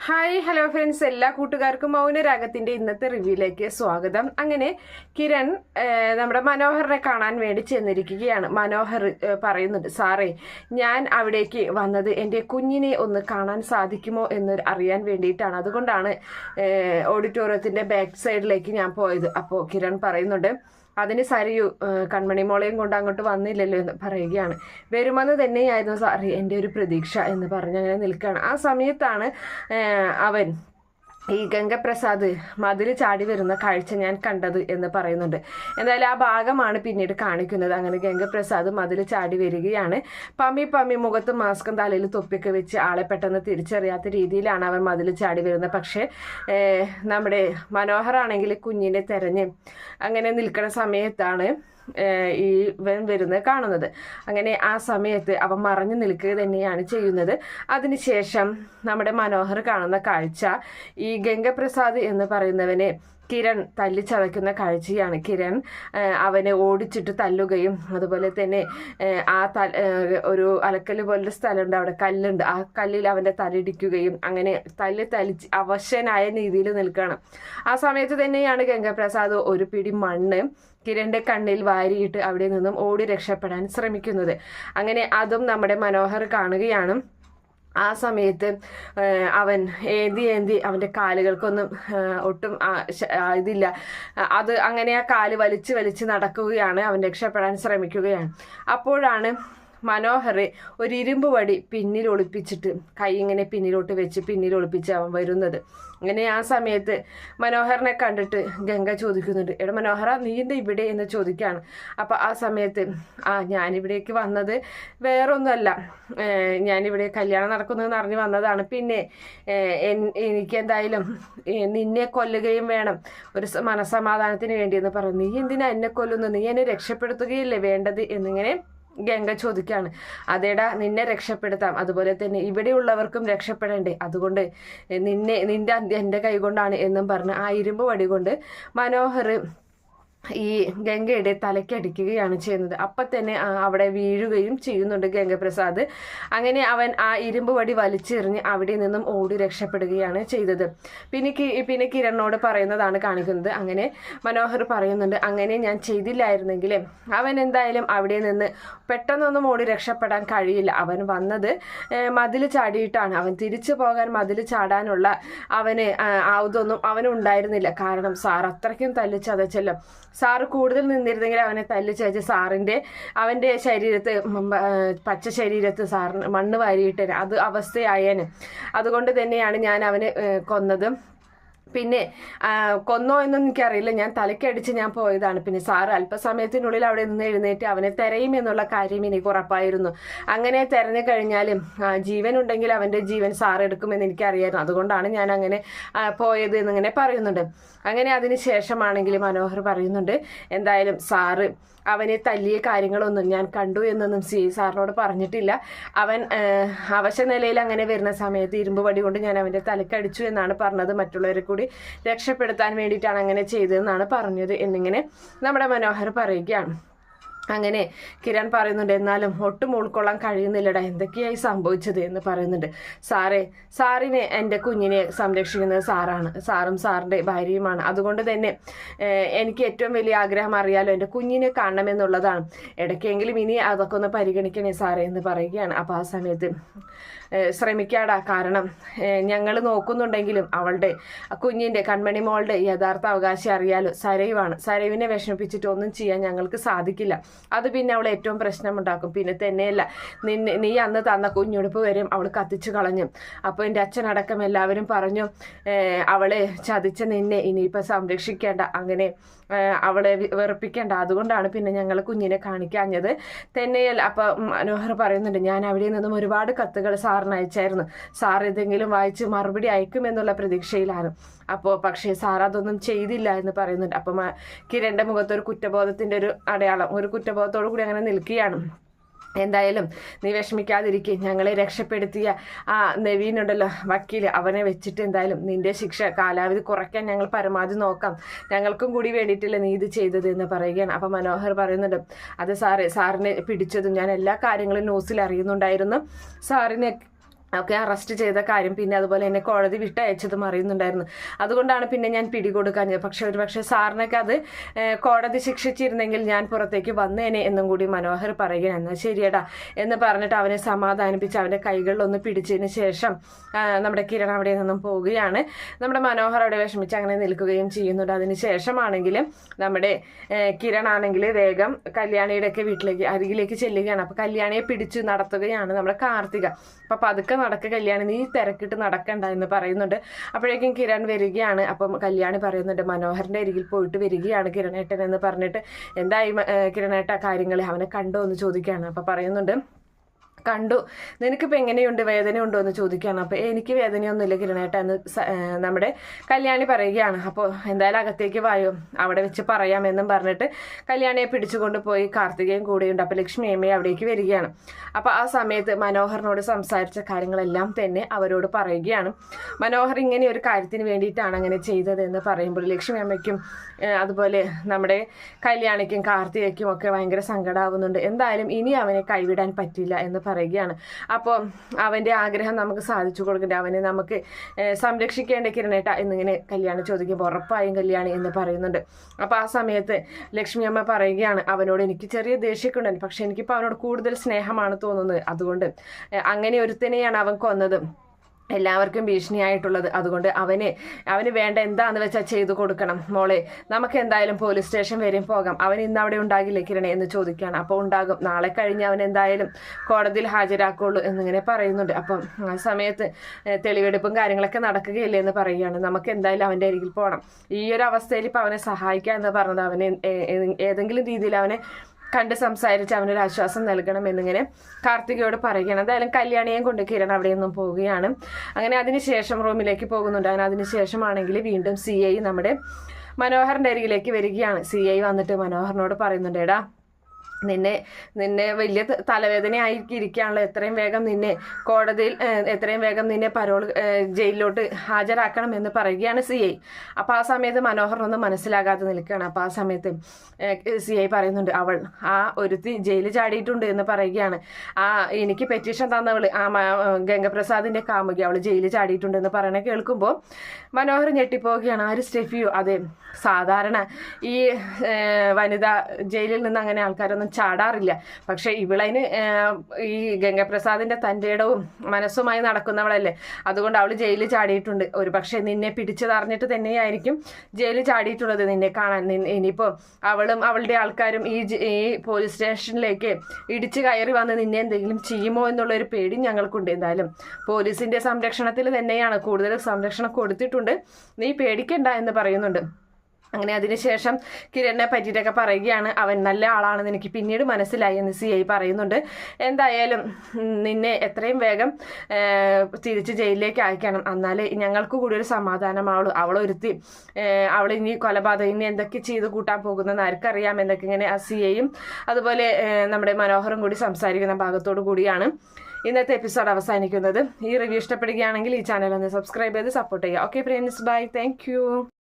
Hi hello friends, എല്ലാ കൂട്ടുകാർക്കും മൗനരാഗത്തിന്റെ ഇന്നത്തെ റിവ്യൂയിലേക്ക് സ്വാഗതം. അങ്ങനെ കിരൺ നമ്മുടെ മനോഹറിനെ കാണാൻ വേണ്ടി ചെന്നിരിക്കുകയാണ്. മനോഹർ പറയുന്നുണ്ട്, സാറേ ഞാൻ അവിടേക്ക് വന്നത് എൻ്റെ കുഞ്ഞിനെ ഒന്ന് കാണാൻ സാധിക്കുമോ എന്ന് അറിയാൻ വേണ്ടിയിട്ടാണ്. അതുകൊണ്ടാണ് ഓഡിറ്റോറിയത്തിന്റെ ബാക്ക് സൈഡിലേക്ക് ഞാൻ പോയത്. അപ്പോൾ കിരൺ പറയുന്നുണ്ട്, അതിന് സരിയു കൺമണി മോളെയും കൊണ്ട് അങ്ങോട്ട് വന്നില്ലല്ലോ എന്ന് പറയുകയാണ്. വരുമെന്ന് തന്നെയായിരുന്നു സാറി എൻ്റെ ഒരു പ്രതീക്ഷ എന്ന് പറഞ്ഞങ്ങനെ നിൽക്കുകയാണ്. ആ സമയത്താണ് അവൻ ഈ ഗംഗപ്രസാദ് മതിൽ ചാടി വരുന്ന കാഴ്ച ഞാൻ കണ്ടത് എന്ന് പറയുന്നുണ്ട്. എന്തായാലും ആ ഭാഗമാണ് പിന്നീട് കാണിക്കുന്നത്. അങ്ങനെ ഗംഗപ്രസാദ് മതിൽ ചാടി വരികയാണ്. പമ്മി മുഖത്ത് മാസ്കും തലയിൽ തൊപ്പിയൊക്കെ വെച്ച് ആളെ പെട്ടെന്ന് തിരിച്ചറിയാത്ത രീതിയിലാണ് അവൻ മതിൽ ചാടി വരുന്നത്. പക്ഷേ നമ്മുടെ മനോഹറാണെങ്കിൽ കുഞ്ഞിനെ തെരഞ്ഞ് അങ്ങനെ നിൽക്കുന്ന സമയത്താണ് ഈ ഇവൻ വരുന്നത് കാണുന്നത്. അങ്ങനെ ആ സമയത്ത് അവൻ മറഞ്ഞു നിൽക്കുക തന്നെയാണ് ചെയ്യുന്നത്. അതിനുശേഷം നമ്മുടെ മനോഹർ കാണുന്ന കാഴ്ച ഈ ഗംഗപ്രസാദ് എന്ന് പറയുന്നവനെ കിരൺ തല്ലിച്ചതയ്ക്കുന്ന കാഴ്ചയാണ്. കിരൺ അവനെ ഓടിച്ചിട്ട് തല്ലുകയും അതുപോലെ തന്നെ ആ ഒരു അലക്കല് പോലൊരു സ്ഥലമുണ്ട്, അവിടെ കല്ലുണ്ട്, ആ കല്ലിൽ അവൻ്റെ തലയിടിക്കുകയും അങ്ങനെ തല്ലിച്ച് അവശനായ രീതിയിൽ നിൽക്കണം. ആ സമയത്ത് തന്നെയാണ് ഗംഗപ്രസാദ് ഒരു പിടി മണ്ണ് കിരണിന്റെ കണ്ണിൽ വാരിയിട്ട് അവിടെ നിന്നും ഓടി രക്ഷപ്പെടാൻ ശ്രമിക്കുന്നത്. അങ്ങനെ അതും നമ്മുടെ മനോഹർ കാണുകയാണ്. ആ സമയത്ത് അവൻ ഏന്തി അവൻ്റെ കാലുകൾക്കൊന്നും ഒട്ടും ഇതില്ല. അത് അങ്ങനെ ആ കാല് വലിച്ച് നടക്കുകയാണ്. അവൻ രക്ഷപ്പെടാൻ ശ്രമിക്കുകയാണ്. അപ്പോഴാണ് മനോഹർ ഒരു ഇരുമ്പ് വടി പിന്നിൽ ഒളിപ്പിച്ചിട്ട് കൈ ഇങ്ങനെ പിന്നിലോട്ട് വെച്ച് പിന്നിൽ ഒളിപ്പിച്ച് അവൻ വരുന്നത്. അങ്ങനെ ആ സമയത്ത് മനോഹറിനെ കണ്ടിട്ട് ഗംഗ ചോദിക്കുന്നുണ്ട്, എടാ മനോഹര നീ എന്താ ഇവിടെ എന്ന് ചോദിക്കുകയാണ്. അപ്പം ആ സമയത്ത് ഞാനിവിടേക്ക് വന്നത് വേറൊന്നുമല്ല, ഞാനിവിടെ കല്യാണം നടക്കുന്നതെന്ന് അറിഞ്ഞ് വന്നതാണ്. പിന്നെ എനിക്ക് എന്തായാലും നിന്നെ കൊല്ലുകയും വേണം ഒരു മനസ്സമാധാനത്തിന് വേണ്ടിയെന്ന് പറഞ്ഞു. നീ എന്തിനാ എന്നെ കൊല്ലുന്നത്? നീ എന്നെ രക്ഷപ്പെടുത്തുകയില്ലേ വേണ്ടത് എന്നിങ്ങനെ ഗംഗ ചോദിക്കുകയാണ്. അതേടാ, നിന്നെ രക്ഷപ്പെടുത്താം, അതുപോലെ തന്നെ ഇവിടെയുള്ളവർക്കും രക്ഷപ്പെടണ്ടേ, അതുകൊണ്ട് എൻ്റെ കൈ കൊണ്ടാണ് എന്നും പറഞ്ഞ് ആ ഇരുമ്പ് വടി കൊണ്ട് മനോഹർ ഈ ഗംഗയുടെ തലയ്ക്കടിക്കുകയാണ് ചെയ്യുന്നത്. അപ്പം തന്നെ അവിടെ വീഴുകയും ചെയ്യുന്നുണ്ട് ഗംഗപ്രസാദ്. അങ്ങനെ അവൻ ആ ഇരുമ്പ് വടി വലിച്ചെറിഞ്ഞ് അവിടെ നിന്നും ഓടി രക്ഷപ്പെടുകയാണ് ചെയ്തത്. പിന്നെ കിരണിനോട് പറയുന്നതാണ് കാണിക്കുന്നത്. അങ്ങനെ മനോഹർ പറയുന്നുണ്ട്, അങ്ങനെ ഞാൻ ചെയ്തില്ലായിരുന്നെങ്കിൽ അവൻ എന്തായാലും അവിടെ നിന്ന് പെട്ടെന്നൊന്നും ഓടി രക്ഷപ്പെടാൻ കഴിയില്ല. അവൻ വന്നത് മതിൽ ചാടിയിട്ടാണ്. അവൻ തിരിച്ചു പോകാൻ മതിൽ ചാടാനുള്ള ഇതൊന്നും അവനുണ്ടായിരുന്നില്ല. കാരണം സാർ അത്രയ്ക്കും തല്ലിച്ചതച്ചല്ലോ. സാറ് കൂടുതൽ നിന്നിരുന്നെങ്കിൽ അവനെ തല്ലിച്ചതച്ച് അവൻ്റെ ശരീരത്ത് പച്ച ശരീരത്ത് സാറിന് മണ്ണ് വാരിയിട്ട് അത് അവസ്ഥയായേന്. അതുകൊണ്ട് തന്നെയാണ് ഞാൻ അവനെ കൊന്നത്. പിന്നെ കൊന്നോ എന്നൊന്നും എനിക്കറിയില്ല, ഞാൻ തലയ്ക്കടിച്ച് ഞാൻ പോയതാണ്. പിന്നെ സാറ് അല്പസമയത്തിനുള്ളിൽ അവിടെ നിന്ന് എഴുന്നേറ്റ് അവനെ തെരയും എന്നുള്ള കാര്യം എനിക്ക് ഉറപ്പായിരുന്നു. അങ്ങനെ തെരഞ്ഞു കഴിഞ്ഞാലും ജീവൻ ഉണ്ടെങ്കിൽ അവൻ്റെ ജീവൻ സാറ് എടുക്കുമെന്ന് എനിക്കറിയായിരുന്നു. അതുകൊണ്ടാണ് ഞാൻ അങ്ങനെ പോയത് എന്നിങ്ങനെ പറയുന്നുണ്ട്. അങ്ങനെ അതിന് ശേഷമാണെങ്കിൽ മനോഹർ പറയുന്നുണ്ട്, എന്തായാലും സാറ് അവനെ തല്ലിയ കാര്യങ്ങളൊന്നും ഞാൻ കണ്ടു എന്നൊന്നും സാറിനോട് പറഞ്ഞിട്ടില്ല. അവൻ അവശ നിലയിൽ അങ്ങനെ വരുന്ന സമയത്ത് ഇരുമ്പ് വടി കൊണ്ട് ഞാൻ അവൻ്റെ തലക്കടിച്ചു എന്നാണ് പറഞ്ഞത്. മറ്റുള്ളവരെ കൂടി രക്ഷപ്പെടുത്താൻ വേണ്ടിയിട്ടാണ് അങ്ങനെ ചെയ്തതെന്നാണ് പറഞ്ഞത് എന്നിങ്ങനെ നമ്മുടെ മനോഹർ പറയുകയാണ്. അങ്ങനെ കിരൺ പറയുന്നുണ്ട്, എന്നാലും ഒട്ടും ഉൾക്കൊള്ളാൻ കഴിയുന്നില്ലടാ, എന്തൊക്കെയായി സംഭവിച്ചത് എന്ന് പറയുന്നുണ്ട്. സാറിനെ എൻ്റെ കുഞ്ഞിനെ സംരക്ഷിക്കുന്നത് സാറും സാറിൻ്റെ ഭാര്യയുമാണ്. അതുകൊണ്ട് തന്നെ എനിക്ക് ഏറ്റവും വലിയ ആഗ്രഹം അറിയാലോ, എൻ്റെ കുഞ്ഞിനെ കാണണമെന്നുള്ളതാണ്. ഇടയ്ക്കെങ്കിലും ഇനി അതൊക്കെ ഒന്ന് പരിഗണിക്കണേ സാറേ എന്ന് പറയുകയാണ്. അപ്പോൾ ആ സമയത്ത് ശ്രമിക്കാടാ, കാരണം ഞങ്ങൾ നോക്കുന്നുണ്ടെങ്കിലും അവളുടെ കുഞ്ഞിൻ്റെ കൺമണി മോളുടെ യഥാർത്ഥ അവകാശി അറിയാലോ സരയുവാണ്. സരയുവിനെ വിഷമിപ്പിച്ചിട്ട് ഒന്നും ചെയ്യാൻ ഞങ്ങൾക്ക് സാധിക്കില്ല. അത് പിന്നെ അവൾ ഏറ്റവും പ്രശ്നമുണ്ടാക്കും. പിന്നെ തന്നെയല്ല, നീ അന്ന് തന്ന കുഞ്ഞുടുപ്പ് വരും അവൾ കത്തിച്ചു കളഞ്ഞു. അപ്പോൾ എൻ്റെ അച്ഛനടക്കം എല്ലാവരും പറഞ്ഞു, അവളെ ചതിച്ച നിന്നെ ഇനിയിപ്പോൾ സംരക്ഷിക്കേണ്ട, അങ്ങനെ അവളെ വെറുപ്പിക്കേണ്ട, അതുകൊണ്ടാണ് പിന്നെ ഞങ്ങൾ കുഞ്ഞിനെ കാണിക്കാഞ്ഞത് തന്നെയല്ല. അപ്പോൾ മനോഹർ പറയുന്നുണ്ട്, ഞാൻ അവിടെ നിന്നും ഒരുപാട് കത്തുകൾ സാറിന് അയച്ചായിരുന്നു. സാർ എന്തെങ്കിലും വായിച്ച് മറുപടി അയക്കുമെന്നുള്ള പ്രതീക്ഷയിലാണ്. അപ്പോൾ പക്ഷേ സാർ അതൊന്നും ചെയ്തില്ല എന്ന് പറയുന്നുണ്ട്. അപ്പം കിരണിൻ്റെ മുഖത്ത് ഒരു കുറ്റബോധത്തിൻ്റെ ഒരു അടയാളം, ഒരു കുറ്റബോധത്തോടു കൂടി അങ്ങനെ നിൽക്കുകയാണ്. എന്തായാലും നീ വിഷമിക്കാതിരിക്കുക, ഞങ്ങളെ രക്ഷപ്പെടുത്തിയ ആ നവീനുണ്ടല്ലോ വക്കീൽ, അവനെ വെച്ചിട്ട് എന്തായാലും നിന്റെ ശിക്ഷ കാലാവധി കുറയ്ക്കാൻ ഞങ്ങൾ പരമാവധി നോക്കാം, ഞങ്ങൾക്കും കൂടി വേണ്ടിയിട്ടില്ല നീ ഇത് ചെയ്തത് എന്ന് പറയുകയാണ്. അപ്പം മനോഹർ പറയുന്നുണ്ട്, അത് സാറിനെ പിടിച്ചതും ഞാൻ എല്ലാ കാര്യങ്ങളും ന്യൂസിൽ അറിയുന്നുണ്ടായിരുന്നു, സാറിനെ ഒക്കെ അറസ്റ്റ് ചെയ്ത കാര്യം പിന്നെ അതുപോലെ എന്നെ കോടതി വിട്ടയച്ചതും അറിയുന്നുണ്ടായിരുന്നു. അതുകൊണ്ടാണ് പിന്നെ ഞാൻ പിടികൊടുക്കാഞ്ഞത്. പക്ഷെ സാറിനൊക്കെ അത് കോടതി ശിക്ഷിച്ചിരുന്നെങ്കിൽ ഞാൻ പുറത്തേക്ക് വന്നേനെ എന്നും കൂടി മനോഹർ പറയുകയാണ്. എന്നാൽ ശരിയടാ എന്ന് പറഞ്ഞിട്ട് അവനെ സമാധാനിപ്പിച്ച് അവൻ്റെ കൈകളിലൊന്ന് പിടിച്ചതിന് ശേഷം നമ്മുടെ കിരൺ അവിടെ നിന്നും പോവുകയാണ്. നമ്മുടെ മനോഹർ അവിടെ വിഷമിച്ച് അങ്ങനെ നിൽക്കുകയും ചെയ്യുന്നുണ്ട്. അതിന് ശേഷമാണെങ്കിലും നമ്മുടെ കിരൺ ആണെങ്കിൽ വേഗം കല്യാണിയുടെയൊക്കെ അരികിലേക്ക് ചെല്ലുകയാണ്. അപ്പോൾ കല്യാണിയെ പിടിച്ചു നടത്തുകയാണ് നമ്മുടെ കാർത്തിക. അപ്പം പതുക്കെ നടക്കുക കല്യാണി, നീ തിരക്കിട്ട് നടക്കണ്ട എന്ന് പറയുന്നുണ്ട്. അപ്പോഴേക്കും കിരൺ വരികയാണ്. അപ്പം കല്യാണി പറയുന്നുണ്ട് മനോഹറിന്റെ അരികിൽ പോയിട്ട് വരികയാണ് കിരണേട്ടൻ എന്ന് പറഞ്ഞിട്ട്. എന്തായി കിരണേട്ട കാര്യങ്ങൾ, അവനെ കണ്ടോ എന്ന് ചോദിക്കുകയാണ്. അപ്പം പറയുന്നുണ്ട് കണ്ടു, നിനക്കിപ്പോൾ എങ്ങനെയുണ്ട്, വേദനയുണ്ടോ എന്ന് ചോദിക്കുകയാണ്. അപ്പോൾ എനിക്ക് വേദനയൊന്നുമില്ല കിരണേട്ട എന്ന് നമ്മുടെ കല്യാണി പറയുകയാണ്. അപ്പോൾ എന്തായാലും അകത്തേക്ക് വായോ, അവിടെ വെച്ച് പറയാമെന്നും പറഞ്ഞിട്ട് കല്യാണിയെ പിടിച്ചുകൊണ്ട് പോയി കാർത്തികയും കൂടെയുണ്ട്. അപ്പോൾ ലക്ഷ്മി അമ്മയെ അവിടേക്ക് വരികയാണ്. അപ്പോൾ ആ സമയത്ത് മനോഹറിനോട് സംസാരിച്ച കാര്യങ്ങളെല്ലാം തന്നെ അവരോട് പറയുകയാണ്. മനോഹർ ഇങ്ങനെ ഒരു കാര്യത്തിന് വേണ്ടിയിട്ടാണ് അങ്ങനെ ചെയ്തതെന്ന് പറയുമ്പോൾ ലക്ഷ്മി അമ്മയ്ക്കും അതുപോലെ നമ്മുടെ കല്യാണിക്കും കാർത്തികയ്ക്കും ഒക്കെ ഭയങ്കര സങ്കടമാവുന്നുണ്ട്. എന്തായാലും ഇനി അവനെ കൈവിടാൻ പറ്റില്ല എന്ന് പറയുകയാണ്. അപ്പോൾ അവൻ്റെ ആഗ്രഹം നമുക്ക് സാധിച്ചു കൊടുക്കേണ്ട, അവനെ നമുക്ക് സംരക്ഷിക്കേണ്ട കിരണേട്ട എന്നിങ്ങനെ കല്യാണി ചോദിക്കുമ്പോൾ ഉറപ്പായും കല്യാണി എന്ന് പറയുന്നുണ്ട്. അപ്പോൾ ആ സമയത്ത് ലക്ഷ്മി അമ്മ പറയുകയാണ്, അവനോട് എനിക്ക് ചെറിയ ദേഷ്യമൊക്കെ ഉണ്ട്, പക്ഷെ എനിക്കിപ്പോൾ അവനോട് കൂടുതൽ സ്നേഹമാണ് തോന്നുന്നത്. അതുകൊണ്ട് അങ്ങനെ ഒരുത്തനെയാണ് അവൻ കൊന്നത്, എല്ലാവർക്കും ഭീഷണിയായിട്ടുള്ളത്. അതുകൊണ്ട് അവന് വേണ്ട എന്താന്ന് വെച്ചാൽ ചെയ്തു കൊടുക്കണം മോളെ. നമുക്ക് എന്തായാലും പോലീസ് സ്റ്റേഷൻ വരെയും പോകാം. അവൻ ഇന്ന് അവിടെ ഉണ്ടാകില്ലേ കിരണേ എന്ന് ചോദിക്കുകയാണ്. അപ്പോൾ ഉണ്ടാകും, നാളെ കഴിഞ്ഞ് അവൻ എന്തായാലും കോടതിയിൽ ഹാജരാക്കുള്ളൂ എന്നിങ്ങനെ പറയുന്നുണ്ട്. അപ്പം ആ സമയത്ത് തെളിവെടുപ്പും കാര്യങ്ങളൊക്കെ നടക്കുകയില്ലേ എന്ന് പറയുകയാണ്. നമുക്ക് എന്തായാലും അവൻ്റെ അരികിൽ പോകണം. ഈ ഒരു അവസ്ഥയിൽ ഇപ്പോൾ അവനെ സഹായിക്കുക എന്ന് പറഞ്ഞത് അവനെ ഏതെങ്കിലും രീതിയിൽ അവനെ കണ്ട് സംസാരിച്ച് അവനൊരു ആശ്വാസം നൽകണം എന്നിങ്ങനെ കാർത്തികയോട് പറയുകയാണ്. എന്തായാലും കല്യാണിയെയും കൊണ്ട് കിരൺ അവിടെ നിന്നും പോവുകയാണ്. അങ്ങനെ അതിനുശേഷം റൂമിലേക്ക് പോകുന്നുണ്ട്. അങ്ങനെ അതിനുശേഷമാണെങ്കിൽ വീണ്ടും CI നമ്മുടെ മനോഹറിൻ്റെ അരികിലേക്ക് വരികയാണ്. CI വന്നിട്ട് മനോഹറിനോട് പറയുന്നുണ്ട്, എടാ നിന്നെ വലിയ തലവേദനയായിരിക്കാണല്ലോ, എത്രയും വേഗം നിന്നെ പരോൾ ജയിലിലോട്ട് ഹാജരാക്കണം എന്ന് പറയുകയാണ് CI. അപ്പോൾ ആ സമയത്ത് മനോഹറിനൊന്നും മനസ്സിലാകാതെ നിൽക്കുകയാണ്. അപ്പോൾ ആ സമയത്ത് CI പറയുന്നുണ്ട്, അവൾ ആ ഒരുത്തി ജയിലിൽ ചാടിയിട്ടുണ്ട് എന്ന് പറയുകയാണ്. എനിക്ക് പെറ്റീഷൻ തന്നവൾ ഗംഗപ്രസാദിന്റെ കാമുകി, അവൾ ജയിലിൽ ചാടിയിട്ടുണ്ട് എന്ന് പറയണ കേൾക്കുമ്പോൾ മനോഹർ ഞെട്ടിപ്പോവുകയാണ്. ആര്, സ്റ്റെഫിയോ? അതെ, സാധാരണ ഈ വനിതാ ജയിലിൽ നിന്ന് അങ്ങനെ ആൾക്കാരൊന്നും ചാടാറില്ല. പക്ഷെ ഇവളതിന് ഈ ഗംഗപ്രസാദിന്റെ തൻ്റെ ഇടവും മനസ്സുമായി നടക്കുന്നവളല്ലേ, അതുകൊണ്ട് അവൾ ജയിലിൽ ചാടിയിട്ടുണ്ട്. ഒരു പക്ഷെ നിന്നെ പിടിച്ചതറിഞ്ഞിട്ട് തന്നെയായിരിക്കും ജയിലിൽ ചാടിയിട്ടുള്ളത് നിന്നെ കാണാൻ. ഇനിയിപ്പോൾ അവളും അവളുടെ ആൾക്കാരും ഈ പോലീസ് സ്റ്റേഷനിലേക്ക് ഇടിച്ചു കയറി വന്ന് നിന്നെ എന്തെങ്കിലും ചെയ്യുമോ എന്നുള്ളൊരു പേടി ഞങ്ങൾക്കുണ്ട്. എന്തായാലും പോലീസിന്റെ സംരക്ഷണത്തിൽ തന്നെയാണ്, കൂടുതൽ സംരക്ഷണം കൊടുത്തിട്ടുണ്ട്, നീ പേടിക്കണ്ട എന്ന് പറയുന്നുണ്ട്. അങ്ങനെ അതിനുശേഷം കിരണിനെ പറ്റിയിട്ടൊക്കെ പറയുകയാണ്. അവൻ നല്ല ആളാണെന്ന് എനിക്ക് പിന്നീട് മനസ്സിലായി എന്ന് CI പറയുന്നുണ്ട്. എന്തായാലും നിന്നെ എത്രയും വേഗം തിരിച്ച് ജയിലിലേക്ക് അയക്കണം, എന്നാലേ ഞങ്ങൾക്ക് കൂടി ഒരു സമാധാനമാവുള്ളൂ. അവളൊരുത്തി ഇനി കൊലപാതകം ഇനി എന്തൊക്കെ ചെയ്ത് കൂട്ടാൻ പോകുന്നതെന്ന് ആർക്കറിയാം എന്നൊക്കെ ഇങ്ങനെ CIയും അതുപോലെ നമ്മുടെ മനോഹറും കൂടി സംസാരിക്കുന്ന ഭാഗത്തോടു കൂടിയാണ് ഇന്നത്തെ എപ്പിസോഡ് അവസാനിക്കുന്നത്. ഈ റിവ്യൂ ഇഷ്ടപ്പെടുകയാണെങ്കിൽ ഈ ചാനൽ ഒന്ന് സബ്സ്ക്രൈബ് ചെയ്ത് സപ്പോർട്ട് ചെയ്യുക. Okay friends, bye, thank U.